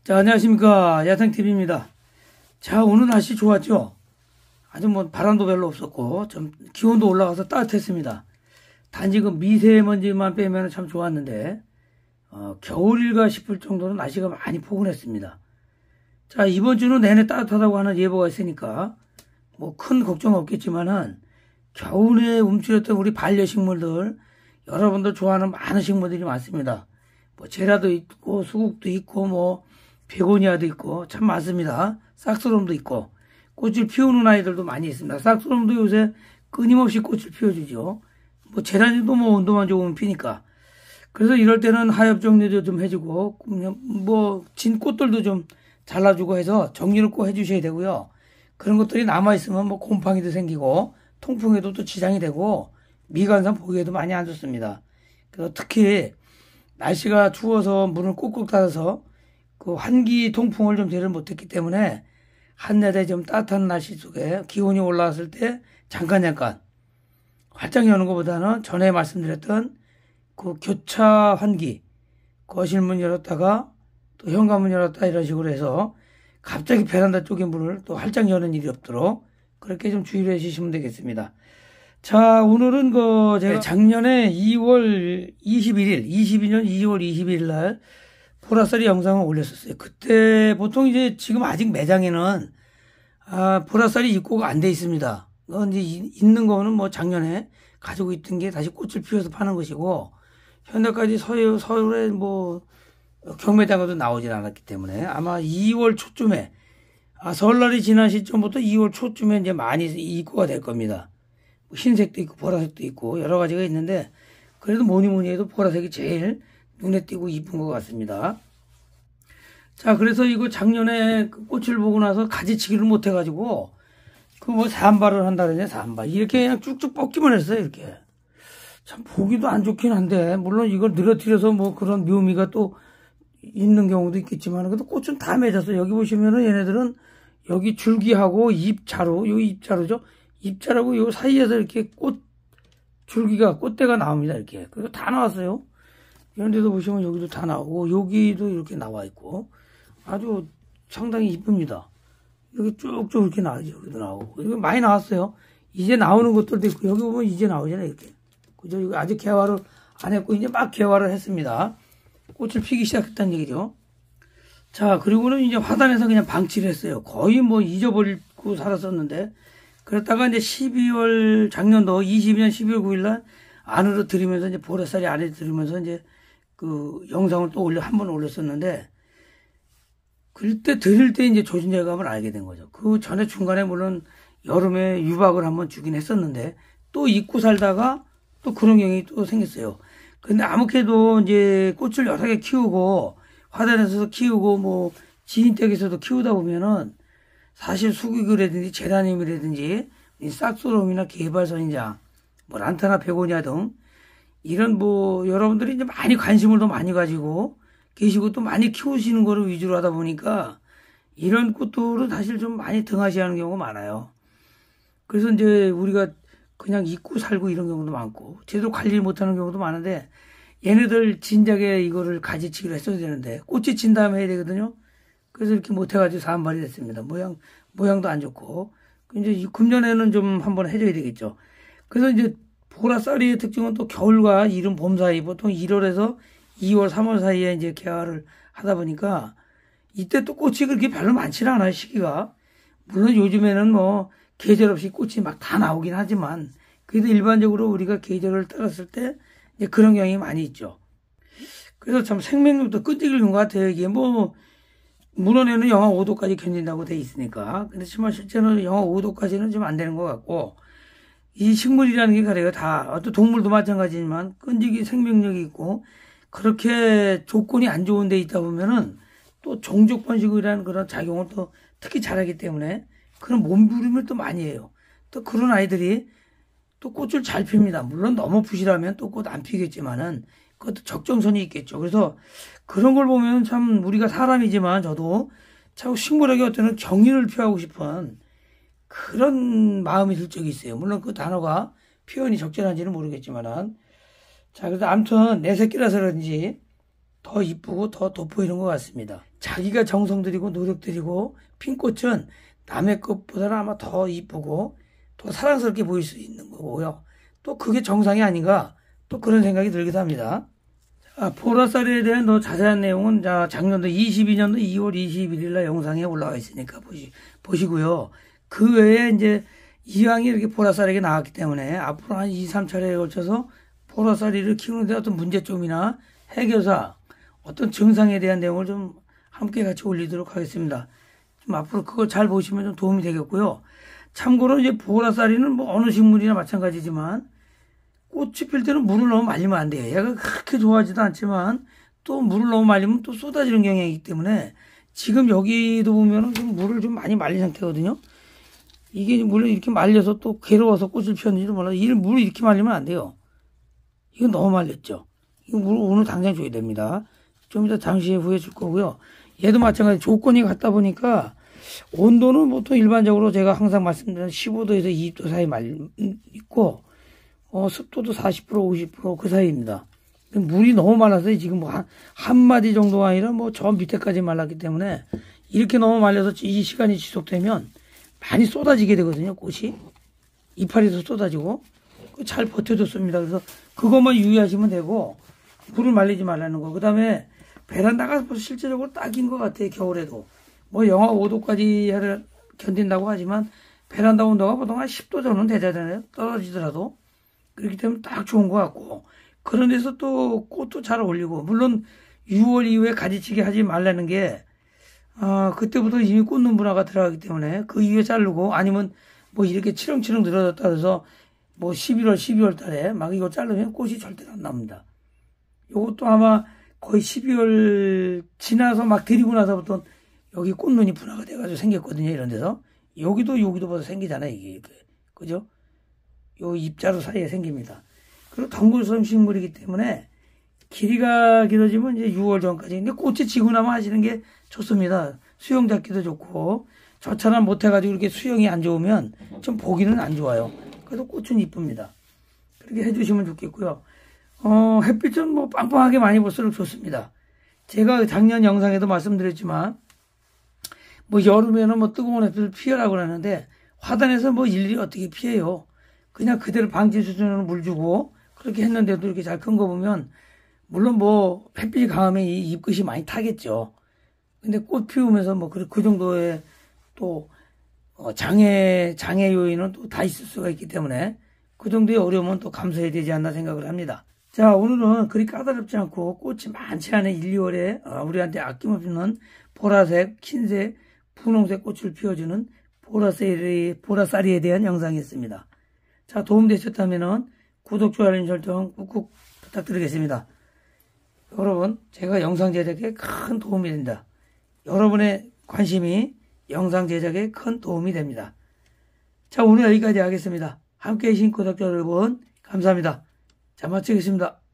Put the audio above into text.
자, 안녕하십니까. 야생TV입니다. 자, 오늘 날씨 좋았죠? 아주 뭐 바람도 별로 없었고, 좀 기온도 올라가서 따뜻했습니다. 단지 그 미세먼지만 빼면 참 좋았는데, 겨울일가 싶을 정도로 날씨가 많이 포근했습니다. 자, 이번 주는 내내 따뜻하다고 하는 예보가 있으니까, 뭐 큰 걱정 없겠지만은, 겨울에 움츠렸던 우리 반려식물들, 여러분들 좋아하는 많은 식물들이 많습니다. 뭐, 제라도 있고, 수국도 있고, 뭐, 베고니아도 있고 참 많습니다. 싹스롬도 있고 꽃을 피우는 아이들도 많이 있습니다. 싹스롬도 요새 끊임없이 꽃을 피워주죠. 뭐 제라늄도 뭐 온도만 좋으면 피니까. 그래서 이럴 때는 하엽 정리도 좀 해주고 뭐 진 꽃들도 좀 잘라주고 해서 정리를 꼭 해주셔야 되고요. 그런 것들이 남아있으면 뭐 곰팡이도 생기고 통풍에도 또 지장이 되고 미관상 보기에도 많이 안 좋습니다. 그래서 특히 날씨가 추워서 문을 꾹꾹 닫아서 그 환기 통풍을 좀 제대로 못했기 때문에 한낮에 좀 따뜻한 날씨 속에 기온이 올라왔을 때 잠깐 활짝 여는 것보다는 전에 말씀드렸던 그 교차 환기, 거실 문 열었다가 또 현관문 열었다 이런 식으로 해서 갑자기 베란다 쪽의 문을 또 활짝 여는 일이 없도록 그렇게 좀 주의를 해주시면 되겠습니다. 자, 오늘은 제가 작년에 2월 21일, 22년 2월 21일 날 보라쌀이 영상을 올렸었어요. 그때 보통 이제 지금 아직 매장에는 보라쌀이 입고가 안 돼 있습니다. 이제 있는 거는 뭐 작년에 가지고 있던 게 다시 꽃을 피워서 파는 것이고 현대까지 서울에 뭐 경매장에도 나오질 않았기 때문에 아마 2월 초쯤에 설날이 지난 시점부터 2월 초쯤에 이제 많이 입고가 될 겁니다. 흰색도 있고 보라색도 있고 여러 가지가 있는데 그래도 뭐니 해도 보라색이 제일 눈에 띄고 이쁜 것 같습니다. 자, 그래서 이거 작년에 그 꽃을 보고 나서 가지치기를 못 해가지고, 산발을 한다 그러냐, 산발. 이렇게 그냥 쭉쭉 뻗기만 했어요, 이렇게. 참, 보기도 안 좋긴 한데, 물론 이걸 늘어뜨려서 뭐 그런 묘미가 또 있는 경우도 있겠지만, 그래도 꽃은 다 맺었어요. 여기 보시면은 얘네들은 여기 줄기하고 잎자루, 요 잎자루죠? 잎자루하고 요 사이에서 이렇게 꽃대가 나옵니다, 이렇게. 그리고 다 나왔어요. 이런 데도 보시면 여기도 다 나오고 여기도 이렇게 나와 있고 아주 상당히 이쁩니다. 여기 쭉쭉 이렇게 나오죠. 여기도 나오고 이거 많이 나왔어요. 이제 나오는 것들도 있고 여기 보면 이제 나오잖아요. 이렇게 그죠? 이거 아직 개화를 안 했고 이제 막 개화를 했습니다. 꽃을 피기 시작했다는 얘기죠. 자, 그리고는 이제 화단에서 그냥 방치를 했어요. 거의 뭐 잊어버리고 살았었는데 그랬다가 이제 작년도 22년 12월 9일 날 안으로 들이면서 이제 보라쌀이 안에 들으면서 이제 그 영상을 또 한 번 올렸었는데 그때 들을 때 이제 조준제감을 알게 된 거죠. 그 전에 중간에 물론 여름에 유박을 한번 주긴 했었는데 또 잊고 살다가 또 그런 경향이 또 생겼어요. 근데 아무래도 이제 꽃을 여러 개 키우고 화단에서도 키우고 뭐 지인댁에서도 키우다 보면은 사실 수국이라든지 제라늄이라든지 싹소롬이나 개발선인장 뭐 란타나 베고니아 등 이런 뭐 여러분들이 이제 많이 관심을 더 많이 가지고 계시고 또 많이 키우시는 거를 위주로 하다 보니까 이런 꽃들은 사실 좀 많이 등하시하는 경우가 많아요. 그래서 이제 우리가 그냥 잊고 살고 이런 경우도 많고 제대로 관리 못하는 경우도 많은데 얘네들 진작에 이거를 가지치기를 했어야 되는데 꽃이 진 다음에 해야 되거든요. 그래서 이렇게 못해가지고 산발이 됐습니다. 모양도 안 좋고 이제 금년에는 좀 한번 해줘야 되겠죠. 그래서 이제 보라쌀이의 특징은 또 겨울과 이른 봄 사이 보통 1월에서 2월, 3월 사이에 이제 개화를 하다 보니까 이때 또 꽃이 그렇게 별로 많지는 않아요, 시기가. 물론 요즘에는 뭐 계절 없이 꽃이 막 다 나오긴 하지만 그래도 일반적으로 우리가 계절을 따랐을 때 이제 그런 경향이 많이 있죠. 그래서 참 생명력도 끈질긴 것 같아요. 이게 뭐 물원에는 영하 5도까지 견딘다고 돼 있으니까. 근데 정말 실제로는 영하 5도까지는 좀 안 되는 것 같고 이 식물이라는 게 그래요. 다, 또 동물도 마찬가지지만 끈질기 생명력이 있고 그렇게 조건이 안 좋은 데 있다 보면은 또 종족 번식이라는 그런 작용을 또 특히 잘하기 때문에 그런 몸부림을 또 많이 해요. 또 그런 아이들이 또 꽃을 잘 핍니다. 물론 너무 부실하면 또 꽃 안 피겠지만은 그것도 적정선이 있겠죠. 그래서 그런 걸 보면 참 우리가 사람이지만 저도 참 식물에게 어떤 정의를 표하고 싶은 그런 마음이 들 적이 있어요. 물론 그 단어가 표현이 적절한지는 모르겠지만은. 자, 그래서 아무튼 내 새끼라서 그런지 더 이쁘고 더 돋보이는 것 같습니다. 자, 자기가 정성 들이고 노력 들이고 핀 꽃은 남의 것보다는 아마 더 이쁘고 더 사랑스럽게 보일 수 있는 거고요. 또 그게 정상이 아닌가 또 그런 생각이 들기도 합니다. 보라쌀에 대한 더 자세한 내용은 작년도 22년도 2월 21일 날 영상에 올라와 있으니까 보시고요. 그 외에 이제 이왕이 이렇게 보라쌀에게 나왔기 때문에 앞으로 한 2, 3차례에 걸쳐서 보라쌀이를 키우는데 어떤 문제점이나 해결사, 어떤 증상에 대한 내용을 좀 함께 같이 올리도록 하겠습니다. 좀 앞으로 그걸 잘 보시면 좀 도움이 되겠고요. 참고로 이제 보라쌀이는 뭐 어느 식물이나 마찬가지지만 꽃이 필 때는 물을 너무 말리면 안 돼요. 얘가 그렇게 좋아하지도 않지만 또 물을 너무 말리면 또 쏟아지는 경향이 있기 때문에 지금 여기도 보면은 좀 물을 좀 많이 말린 상태거든요. 이게 물을 이렇게 말려서 또 괴로워서 꽃을 피웠는지도 몰라요. 물을 이렇게 말리면 안 돼요. 이거 너무 말렸죠. 이거 물을 오늘 당장 줘야 됩니다. 좀 이따 잠시 후에 줄 거고요. 얘도 마찬가지 조건이 같다 보니까 온도는 보통 일반적으로 제가 항상 말씀드리는 15도에서 20도 사이 있고 습도도 40% 50% 그 사이입니다. 물이 너무 말라서 지금 뭐 한 마디 정도가 아니라 뭐 저 밑에까지 말랐기 때문에 이렇게 너무 말려서 이 시간이 지속되면 많이 쏟아지게 되거든요. 꽃이 이파리도 쏟아지고 잘 버텨줬습니다. 그래서 그것만 유의하시면 되고 물을 말리지 말라는 거. 그 다음에 베란다가 실제적으로 딱인 것 같아요. 겨울에도 뭐 영하 5도까지 견딘다고 하지만 베란다 온도가 보통 한 10도 정도는 되잖아요. 떨어지더라도. 그렇기 때문에 딱 좋은 것 같고 그런 데서 또 꽃도 잘 어울리고 물론 6월 이후에 가지치기 하지 말라는 게 그때부터 이미 꽂는 문화가 들어가기 때문에 그 이후에 자르고 아니면 뭐 이렇게 치렁치렁 늘어졌다 해서 뭐 11월 12월 달에 막 이거 자르면 꽃이 절대 안 납니다. 요것도 아마 거의 12월 지나서 막 들이고 나서부터 여기 꽃눈이 분화가 돼가지고 생겼거든요. 이런 데서 여기도 벌써 생기잖아요. 이게 그죠? 요 입자루 사이에 생깁니다. 그리고 덩굴성 식물이기 때문에 길이가 길어지면 이제 6월 전까지. 근데 꽃이 지고 나면 하시는 게 좋습니다. 수영 잡기도 좋고 저처럼 못해가지고 이렇게 수영이 안 좋으면 좀 보기는 안 좋아요. 그래도 꽃은 이쁩니다. 그렇게 해주시면 좋겠고요. 햇빛은 뭐 빵빵하게 많이 볼수록 좋습니다. 제가 작년 영상에도 말씀드렸지만 뭐 여름에는 뭐 뜨거운 햇빛을 피하라고 그러는데 화단에서 뭐 일일이 어떻게 피해요. 그냥 그대로 방지 수준으로 물 주고 그렇게 했는데도 이렇게 잘 큰 거 보면 물론 뭐 햇빛이 강하면 이 잎끝이 많이 타겠죠. 근데 꽃 피우면서 뭐 그 정도의 또 장애 요인은 또 다 있을 수가 있기 때문에 그 정도의 어려움은 또 감수해야 되지 않나 생각을 합니다. 자, 오늘은 그리 까다롭지 않고 꽃이 많지 않은 1, 2월에 우리한테 아낌없는 보라색, 흰색, 분홍색 꽃을 피워주는 보라쌀이에 대한 영상이었습니다. 자, 도움되셨다면 구독, 좋아요, 알림 설정 꾹꾹 부탁드리겠습니다. 여러분, 제가 영상 제작에 큰 도움이 됩니다. 여러분의 관심이 영상 제작에 큰 도움이 됩니다. 자, 오늘 여기까지 하겠습니다. 함께 해주신 구독자 여러분, 감사합니다. 자, 마치겠습니다.